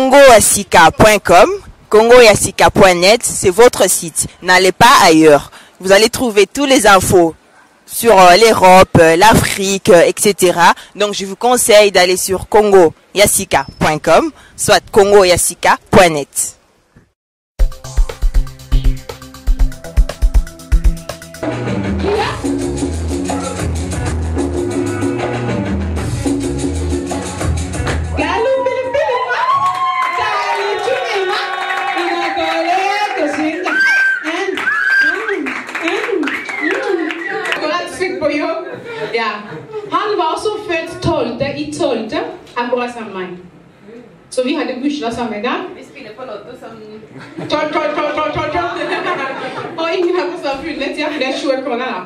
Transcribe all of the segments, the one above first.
congoyasika.com, congoyasika.net, c'est votre site. N'allez pas ailleurs. Vous allez trouver toutes les infos sur l'Europe, l'Afrique, etc. Donc, je vous conseille d'aller sur congoyasika.com, soit congoyasika.net. Ja, han var også født 12. i 12. akkurat som meg. Så vi hadde bursdag samme dag. Vi spiller på lotto som 12. Og ingen har på samfunnet, ja, det er 20 kroner da.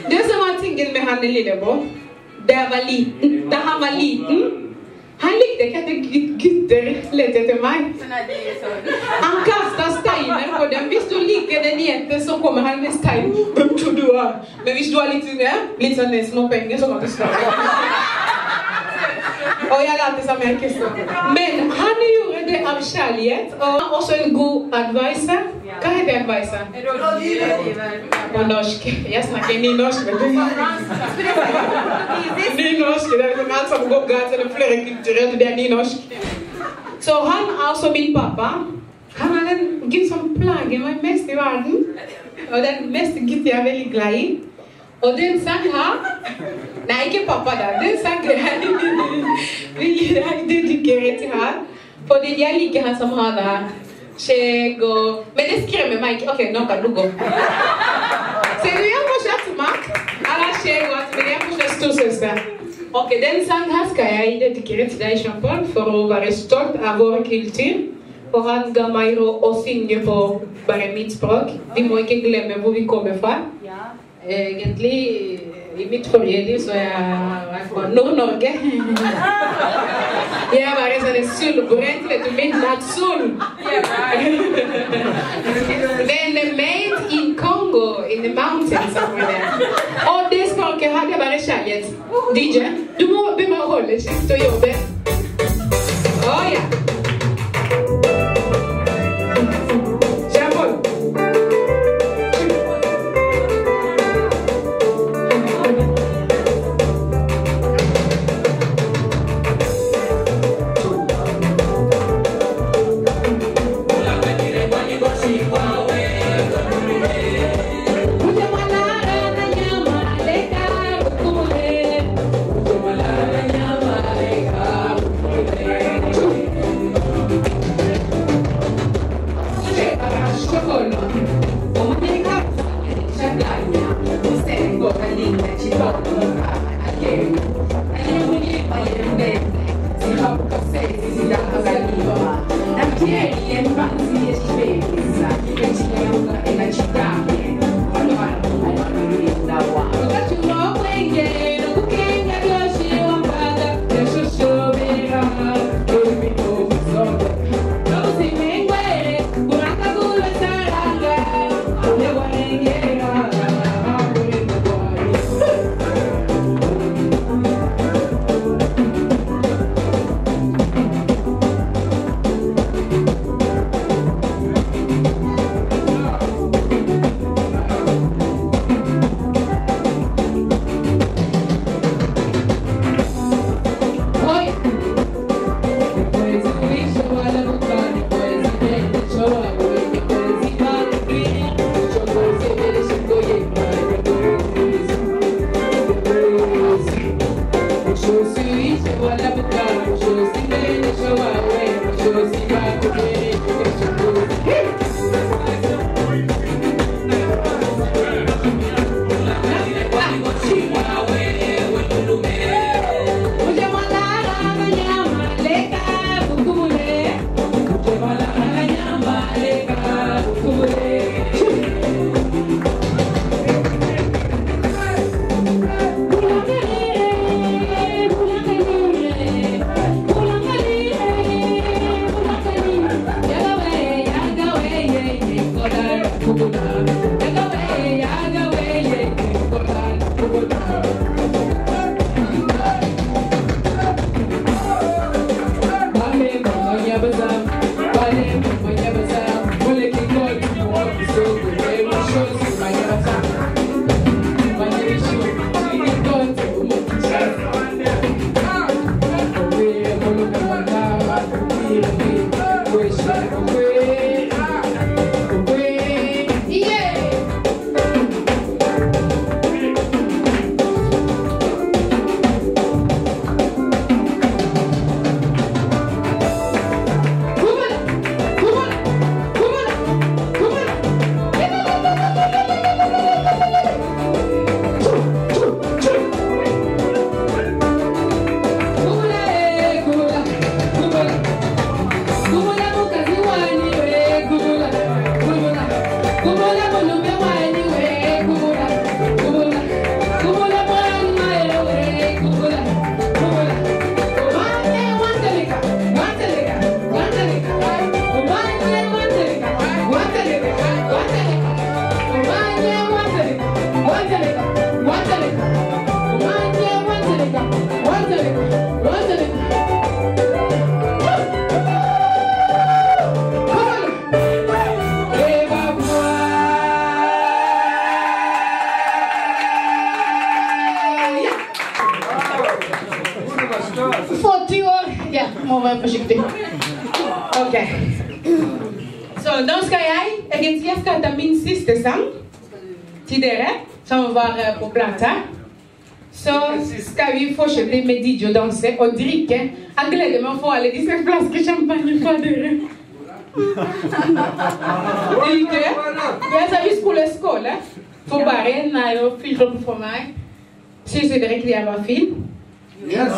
Det som var tingen med han lillebror, da han var liten, han likte ikke at gutter lette etter meg. Han kastet steiner på dem. Hvis du liker den jente, så kommer han med stein. Hvem tror du er? Men hvis du har litt sånn små penger, så kan du starte. Og jeg lærte seg mer ikke stå. Men han gjorde det av kjærlighet, og også en god advisor. Hva heter advisor? Rådgiver. På norsk. Jeg snakker nynorsk, vet du. Nynorsk, det er liksom alt som går galt, det er flere kulturer, det er nynorsk. Så han er også min pappa. Han er den gutt som plager meg mest i verden. Og den mest gutt jeg er veldig glad i. Og den sang her, nei, ikke pappa da, den sang her, vil jeg dedikere til her. Fordi jeg liker han som har det her, skjegg og... Men det skremmer meg ikke. Ok, nå kan du gå. Ser du, jeg har fortsatt makt. Alle har skjegg og alt, men jeg har fortsatt storsøster. Ok, den sang her skal jeg dedikere til deg, Jean-Paul, for å være stolt av vår kultur. Og han ga meg å synge på bare mitt språk. Vi må ikke glemme hvor vi kommer fra. Egentlig, i mitt forrige liv, så jeg fra Nord-Norge. Jeg var en sånn solbrent, vet du, midnattssol. Then made in Congo, in the mountains over there. Og det språket hadde bare kjærlighet. DJ, du må holde kjeft og jobbe. Åh, ja. maar voorzichtig. Oké. Zo, dan ga jij. En je gaat dan mijn sister sang. Tidere. Zo waar op plata. Zo, ska vi fortsätta med DJ-danser och dricka. Han gläder mig att få alla dessa flaskor champagne för dörren. Ikke? Jag sa vi skulle skåla. För baren när jag fyller upp för mig. Syns det direkt jag var fin? Yes.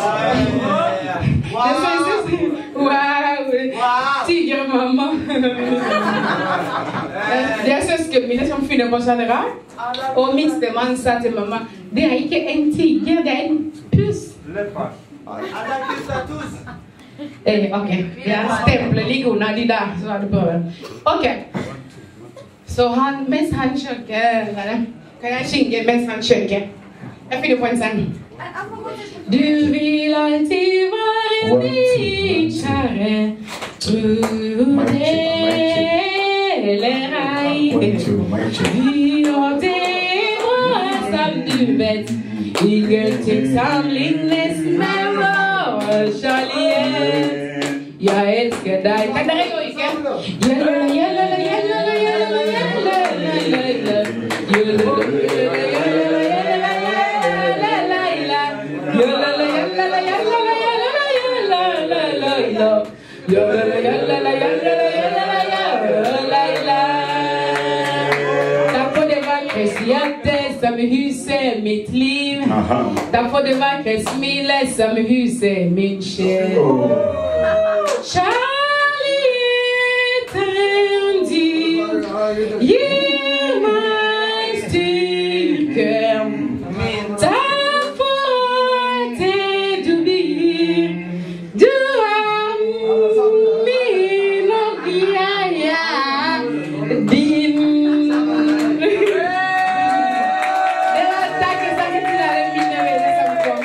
Wow. Tiger mamma. Det är sösken mina som finner på sådana. Och minste man sa till mamma, det är inte en tiger, det är en puss. Alla pussar tous. Okej, jag stämplar ligorna de där, så hade början. Okej. Så han, mest han köker, kan jag sjunga mest han köker? Jag finner på en sång. Du vill alltid vara min käre, tro det eller ej. Ja, det var som du vet, ingenting som lignes med vår kärlek. Jag älskar dig. Kan det räcka, Ike? Tack för det vackra hjärtat som hyser mitt liv. Tack för det vackra smilet som hyser min själ. Kärlek trendig ger mig styrka. Tack för allt det du blir. Du är min och jag är din. Tack till alla mina vänner som kom.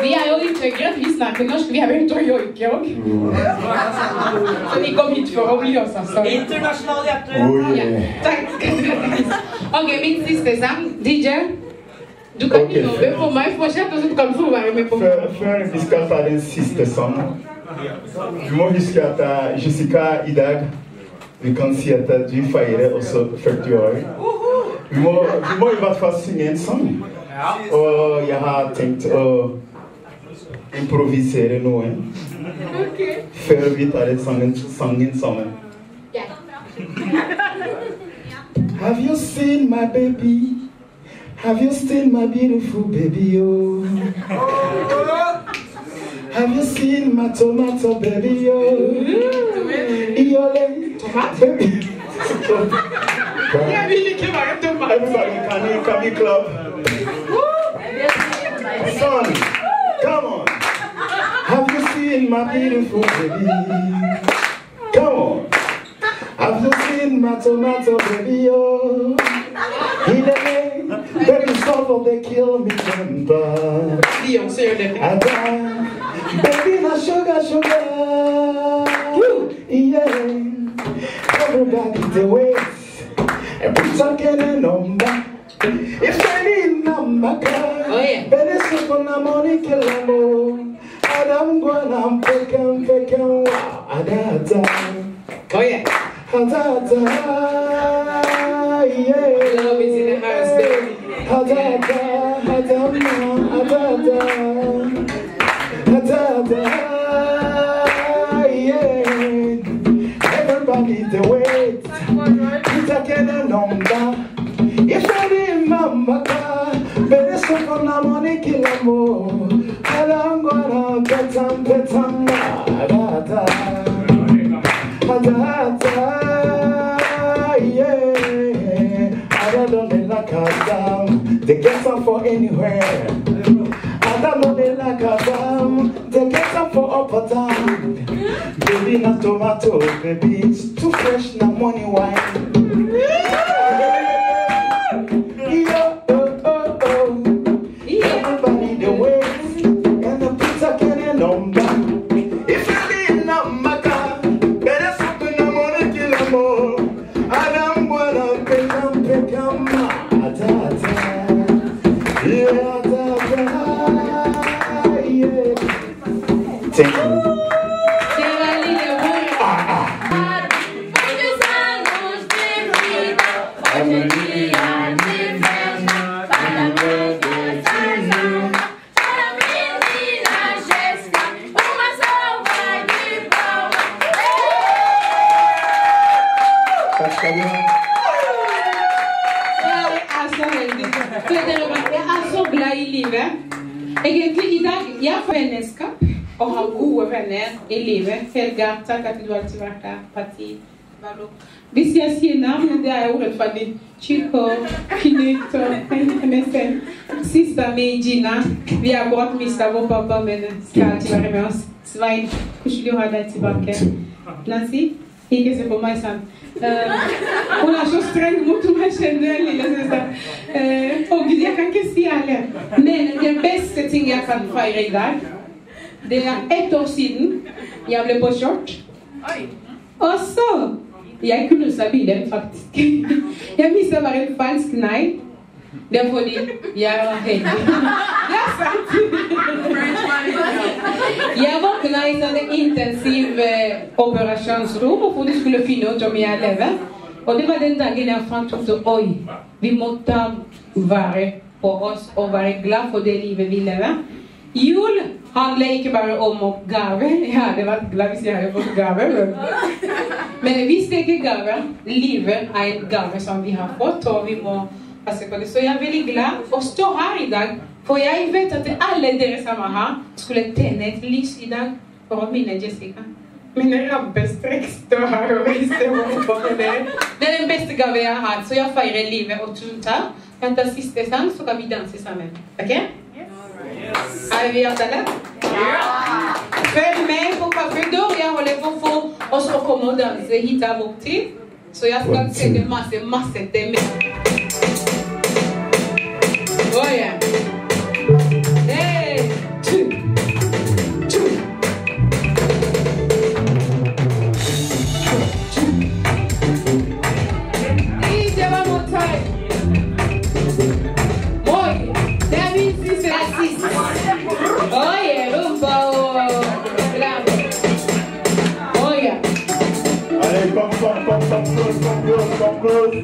Vi har ju inte grönt, vi snackar norsk, vi har inte jojke och. Så ni kom hit för att bli oss alltså. International hjärta. Tack. Okej, min sista sang, DJ. Du kan inte jobba på mig, fortsätt och så kan du få vara med på mig. Før vi skal ta den siste sang, du må huske at Jessica i dag, vi kan si at du feirer også 40 år. Vi må i hvert fall synge en sang. Og jeg har tenkt å improvisere noe. Før vi tar sangen sammen. Have you seen my baby? Have you seen my beautiful baby, oh? Have you seen my tomato baby, oh? Iole, baby. Everybody, can you clap? Son, come on. Have you seen my beautiful baby? Come on. Have you seen my tomato baby, oh? Baby, suffer, they kill me tender. Baby, na sugar, yeah. Everybody the ways. And put again a number. If I need number, better sit on the money, kill them all. And I'm gonna pick and wow. Adada. Oh yeah. Adada. Yeah. Love is in the house, baby. Everybody the wait. It's a kind of number. If I remember, better stop on the money, kill them all. And I'm gonna bet them, they get some for anywhere. I don't know they like a damn. They get some for upper town. Baby, not tomato, baby, it's too fresh, no money wine. Everybody the way, and the pizza can number. If you need number, better something the money kill them all. And I'm gonna pick them. Thank you. Egentlig I dag, jeg får vennskap og har gode venner I livet. Helga, takk at du alltid vært der. Parti, hvis jeg sier navnet, det urettferdig. Chico, Knut og MSN. Sista mi, Gina. Vi har akkurat mistet vår pappa, men skal alltid være med oss. Svein, hvordan du har deg tilbake? Nancy, ikke se på meg sånn. Hun så streng mot meg, kjenner jeg, lille søster. Og Gud, jeg kan ikke si alle. Men det beste ting jeg kan feire I dag, det 1 år siden jeg ble påkjørt. Og så, jeg knuste bilen faktisk. Jeg mistet bare en falsk nei. Det fordi jeg var heldig. Det sant. Jeg våknet I sånn intensiv operasjonsrom, for de skulle finne ut om jeg lever. Og det var den dagen jeg fant ut at oi, vi måtte være på oss og være glad for det livet vi lever. Jul handler ikke bare om gave. Jeg hadde vært glad hvis jeg hadde fått gave. Men hvis det ikke gave, livet en gave som vi har fått, og vi må passe på det. Så jeg veldig glad å stå her I dag, for jeg vet at alle dere som her skulle tenne et lys I dag for å minne Jessica. Mine rampestrekk står her og viser hvorfor det Det den beste gave jeg har hatt, så jeg feirer livet og tusen takk. Jeg tar siste sang, så kan vi danse sammen. Ok? Vi alle? Ja! Følg med på Café d'Or. Jeg holder på for oss å komme og danse hit av vår tid. Så jeg skal sende masse til meg. Oh yeah. Hey! 2, 2. Easy one more time. Boy, that means this is assist. Oh yeah, rumba. Oh yeah. Allez, come close.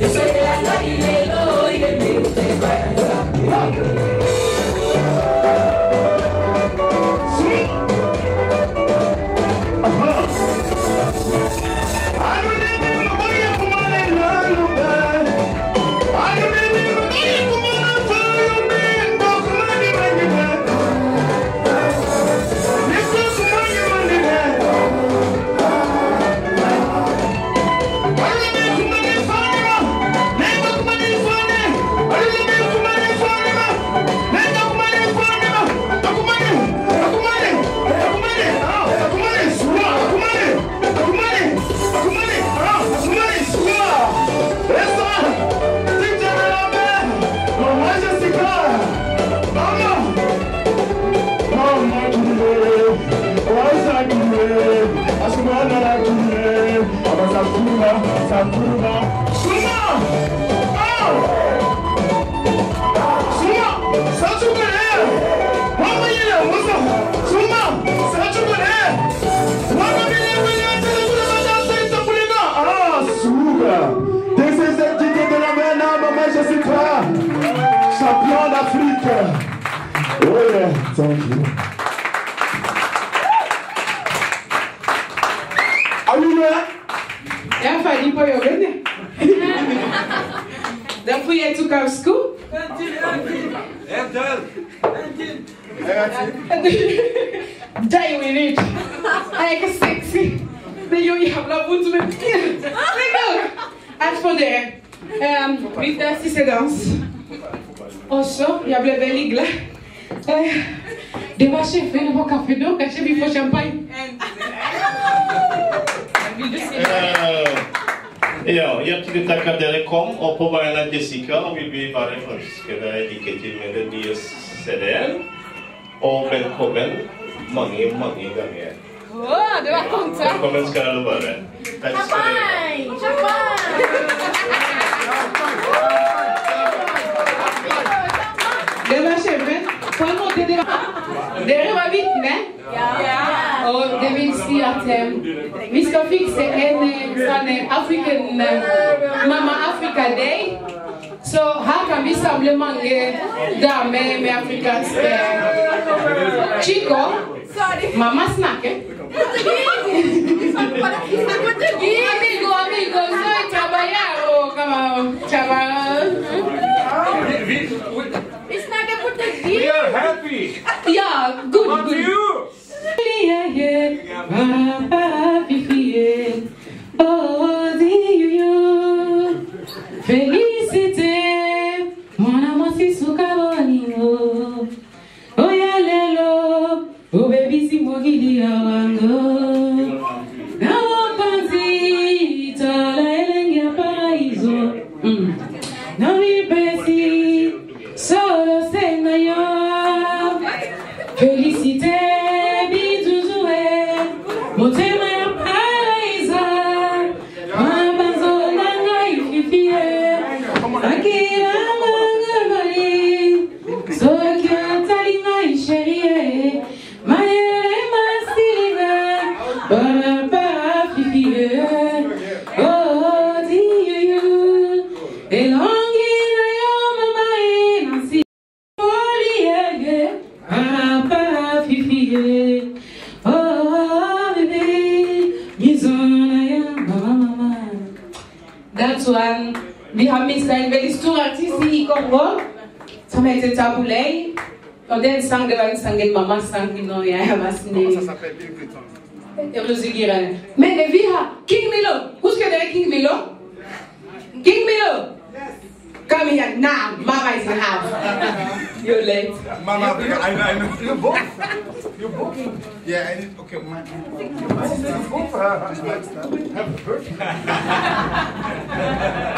Yo soy This is the ticket de la Maman Jessica, champion d'Afrique. Oh yeah, thank you. Are you there? Ja, fijn, voor jou winnen. Dan voel je toe naar school. Die we niet. Hij is sexy. De jongen heeft la voet met pied. Uit voor de. Wie daar is de dans? Oslo, je hebt wel igla. De was je veel voor café d'eau, als je voor champagne. Ja, hjärtligt tack att ni kom och på Maman Jessica och vi vill bara önska dig lycka till med den nya CDn och välkommen många gånger. Åh, det var konstigt. Välkommen ska du vara. Tack ska du ha. Det var kjempen. På en måte det var. Dere var vitne. Ja. Og det vil si at vi skal fikse en sånn African Maman Africa Day. Så her kan vi samle mange damer med afrikanske chico. Mamma snakker. Amigo, soy trabajador, como trabajar. It's not a put the We are happy. Yeah, good, What good. do you? Félicité, mon amour si soukaboningo. Oh ya lelo, oh baby si mogili awango. Na wapanzi, tola elengia paraiso. Na vipesi, solo senayo. Félicité, bisous jouer, motema ya paraisa. Mabanzo nanga ififie, akira nanga bali. Soki atalinga isherie, mayele masilinga. Baba fifie, oh diyu, elongina yo mama enansi. Oliege, Papa fifie, oh baby, mizona ya mama. That's one. Vi har mistet en veldig stor artist i Kongo, som heter Tabulei. Og den sang, det var en sang en mamma sang når jeg var snill. Men vi har King Milo. Husker dere King Milo? King Milo! Come here now. Mama is in the house. You're late. Maman Africa, I know. You both? You both? Yeah, I need. Okay, my both. Have birthday.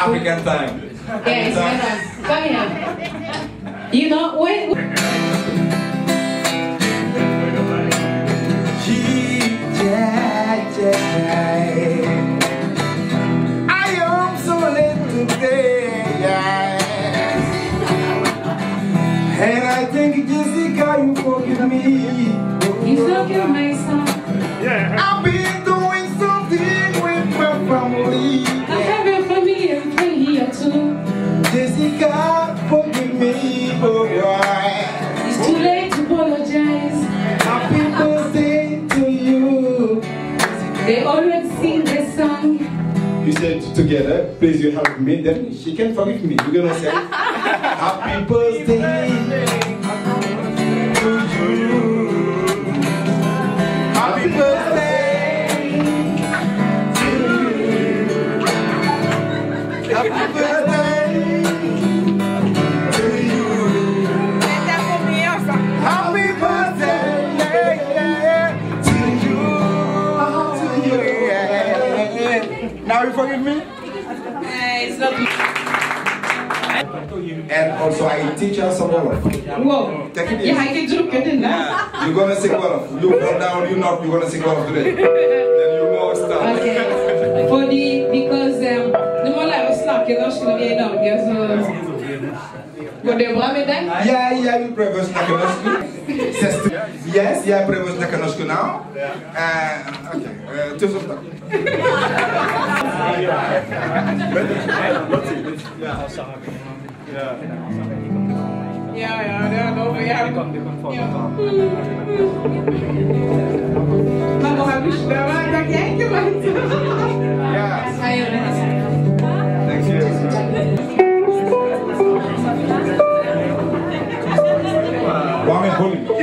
African time. Yes, come here. You know, when... I am so late today, and I think Jessica, you forgive me. You forgive my son. I've been doing something with my family. I have a family and friend here too. Jessica, forgive me, oh boy. It's too late to apologize. Happy birthday to you. They always sing the song. You said together, please you help me, then she can forgive me. You're gonna say, Happy birthday to you. Happy birthday to you. Happy birthday to you. Happy birthday to you. Now you forgive me? It's not. and also I teach her some Wolof. Whoa. Take it Yeah, I easy. can do it now. You're gonna sing Wolof. You come down, you not, you're gonna sing Wolof today. Then you know start. Okay. For the, because Norge, norsk når vi er i Norge, så går det bra med deg? Ja, jeg vil prøve å snakke norsk. Yes, jeg prøver å snakke norsk nå. Ok, tusen takk. Ja, det er lov å gjøre. Man må ha bursdag, men det er ikke vet. Ja. Hei, Thank you. Hva med hull?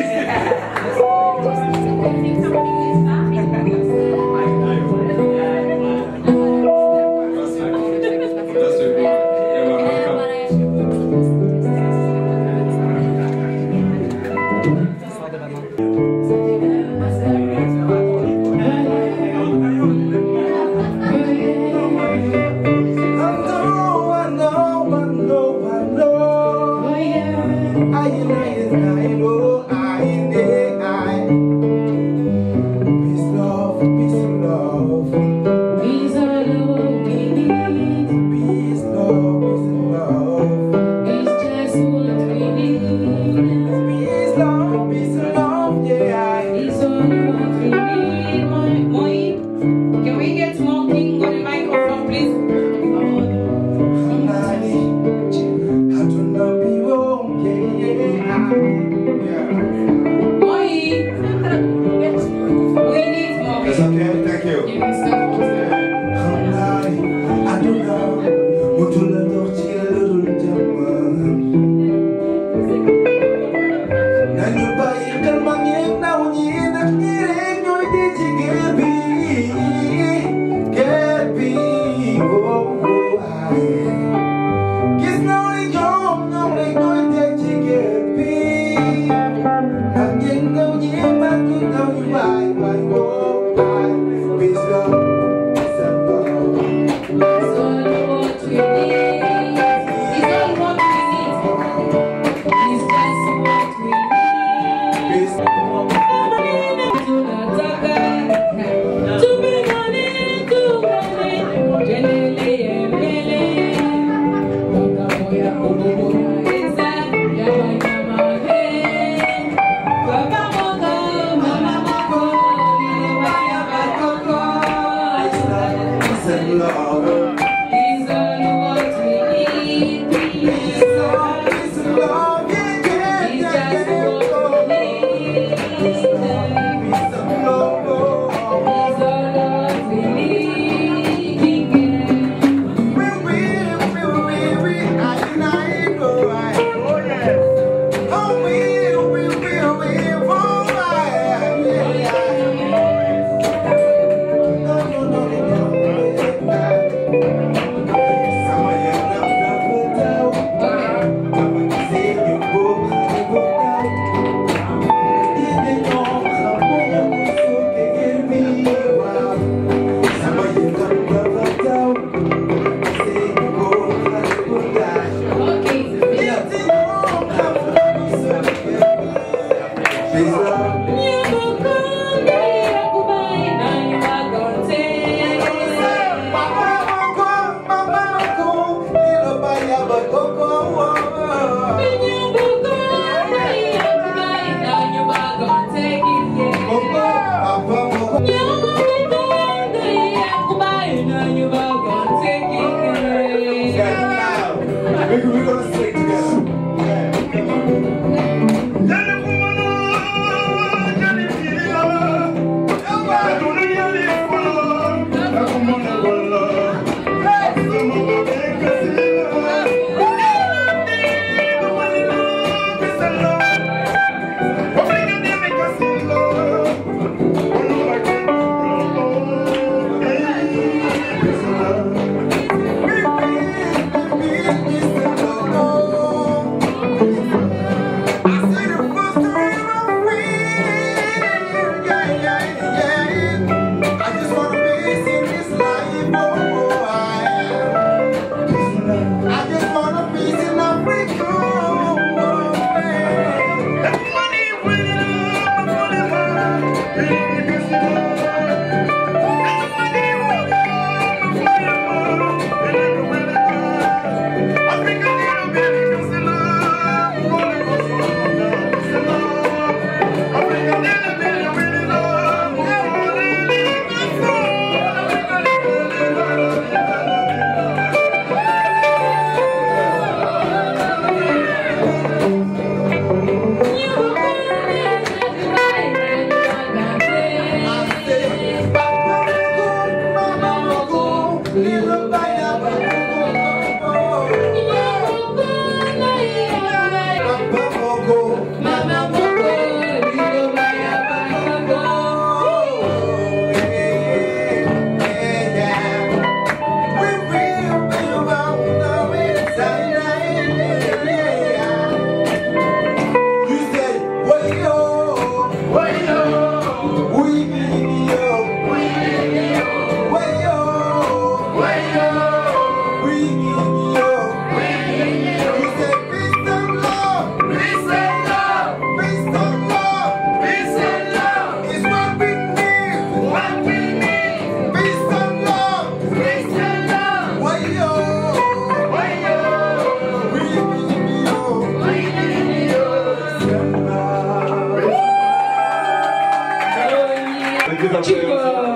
up there.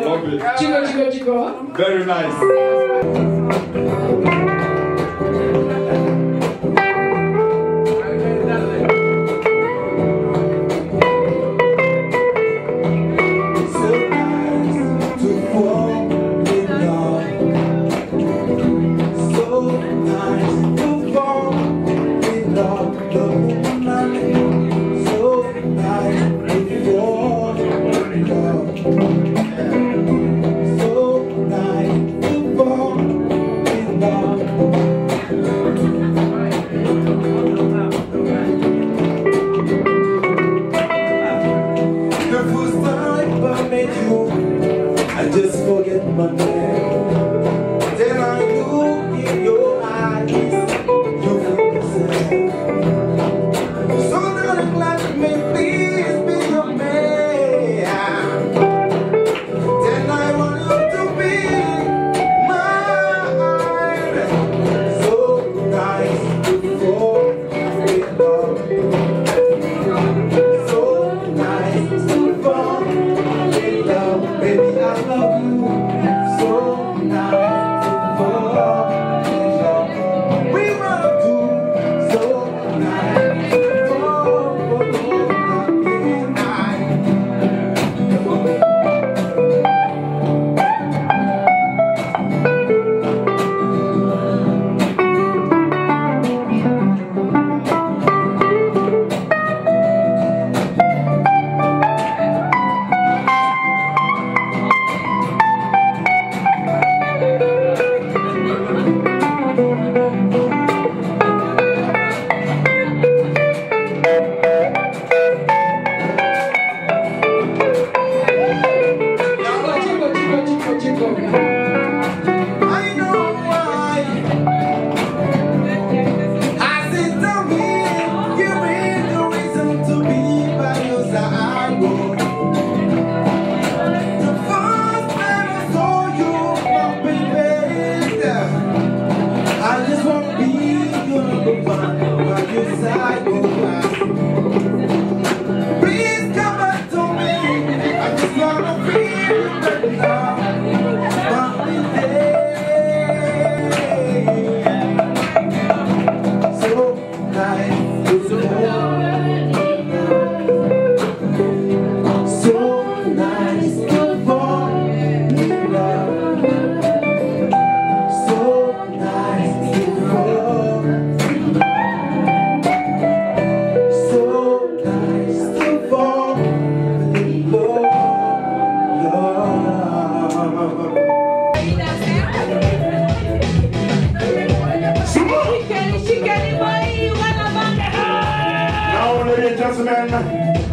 Love it. Chico. Very nice.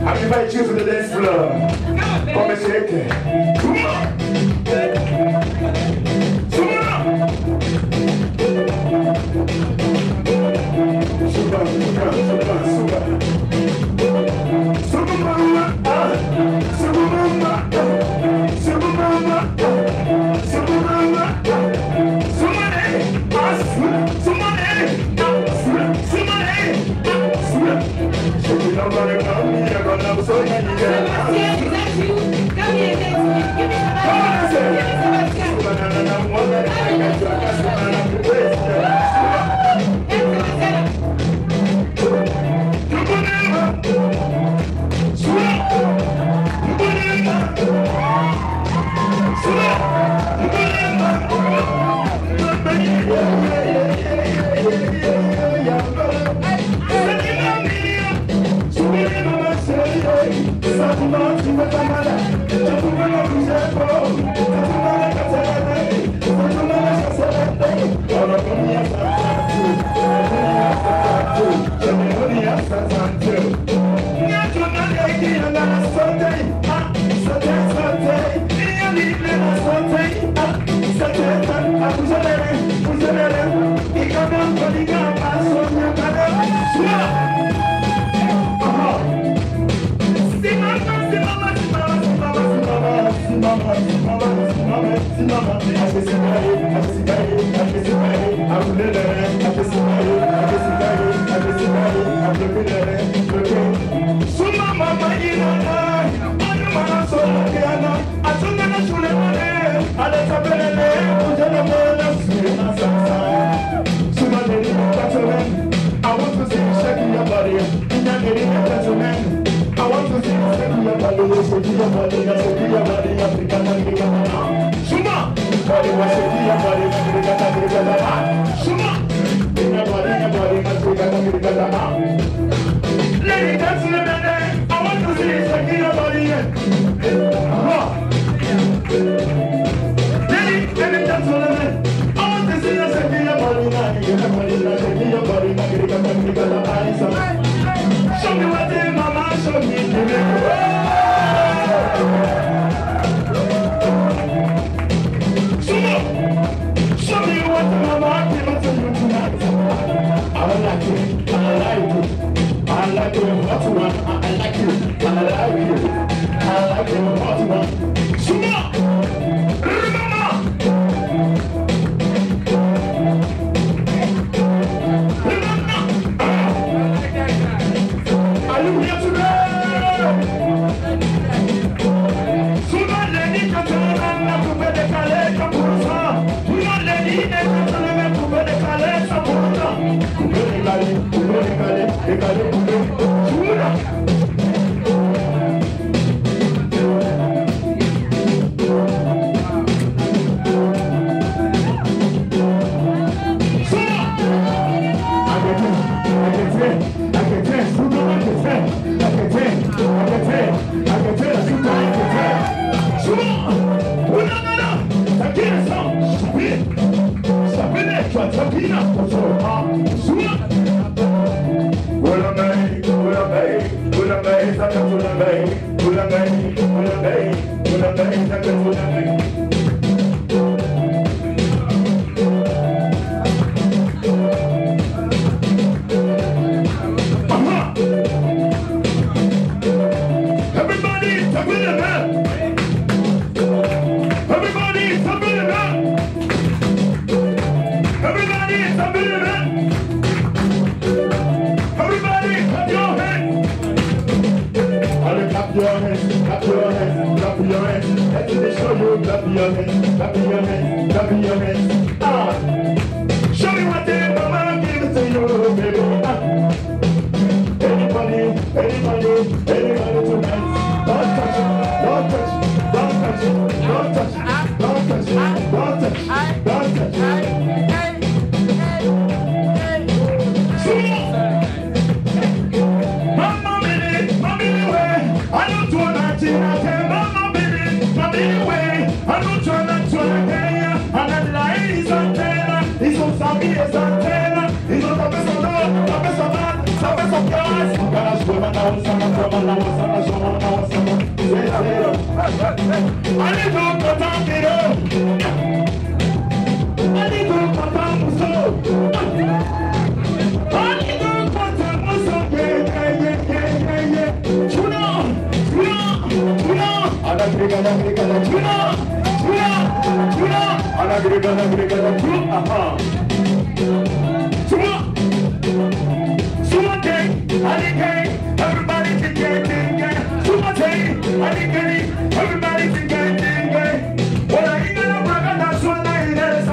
I invite you to the dance floor. Come and shake it. Come on. Lady, dance in the bed. I want to see you shaking your body. Lady, dance in the bed. I want to see you shaking your body. Shaking your body. Show me what it, mama. Show me. Show me what mama came to you tonight. I like it. I like it. I like it. What you want? I like it. I like it. I like it. What you want? Suma! Mama! Are you here today? Suma lady katana kupende kale kapursa. Suma lady katana kupende kale kapursa. Kupende kale. Suma. Show me what they mama give it to you, baby. Anybody tonight. Don't touch it, don't touch it, don't touch it, don't touch it, don't touch it, don't touch it, don't touch it. Mama baby, way. I don't do nothing, I tell mama baby, way. I don't do nothing. Ils sont samis et antennes. Ils ont tapé son nom, tapé son âne, tapé son gaz. Gaz, je m'en a, ça m'a. Allez donc, content, Kiro. Allez donc, content, Mousseau. Allez donc, content, Mousseau. Tuna. Everybody can get Well, I ain't gonna brag on that one night. That's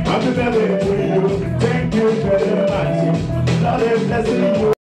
Happy birthday to you. Thank you very much. Lord bless you.